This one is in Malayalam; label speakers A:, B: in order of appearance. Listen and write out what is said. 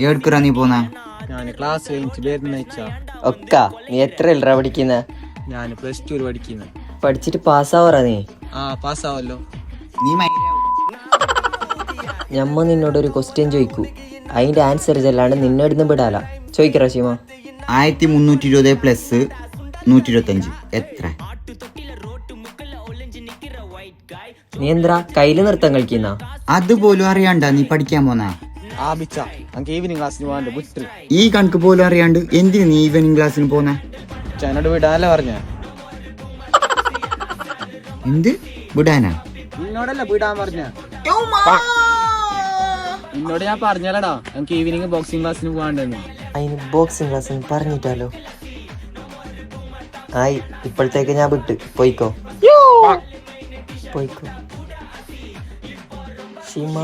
A: എവിടേക്കാ നീ പോന്ന?
B: ഞാൻ ക്ലാസ് കഴിഞ്ഞിട്ട് വരുന്ന
C: ഒക്ക നീ എത്ര എല്ലറാ പഠിക്കുന്ന?
B: ഞാൻ +2 പഠിക്കുന്നു.
C: പഠിച്ചിട്ട് പാസ്സാവറാ നീ?
B: പാസ്സാവല്ലോ.
A: നീ
C: ഞമ്മ നിന്നോടൊരു ക്വസ്റ്റ്യൻ ചോദിക്കൂ, അതിന്റെ ആൻസർ ചെല്ലാണ്ട് നിന്നെടുന്ന് വിടാല. ചോദിക്കറ ശീമ.
A: 1320 പ്ലസ് 125 എത്ര?
C: നീ എന്താ കയ്യില് നൃത്തം കളിക്കുന്ന?
A: അതുപോലും അറിയാണ്ട നീ പഠിക്കാൻ പോന്ന?
B: ഈവനിങ് ക്ലാസ്സിന് പോകാണ്ട് വിട്ട്.
A: ഈ കണക്ക് പോലും അറിയാണ്ട് എന്തിനു നീ ഈവനിങ് ക്ലാസ്സിന് പോന്ന?
B: എന്നോട് വിടാനല്ല പറഞ്ഞ.
A: എന്ത് വിടാനാ?
B: നിന്നോടല്ല വിടാൻ പറഞ്ഞ. നിന്നോട് ഞാൻ പറഞ്ഞല്ലടാ നമുക്ക് ഈവനിങ് ബോക്സിംഗ് ക്ലാസ്സിന് പോകാണ്ടെന്ന്.
C: അതിന് ബോക്സിംഗ് ക്ലാസ്സിന് പറഞ്ഞിട്ടാലോ? ആയി, ഇപ്പോഴത്തേക്ക് ഞാൻ വിട്ട്. പോയിക്കോ പോയിക്കോ. ഷീമ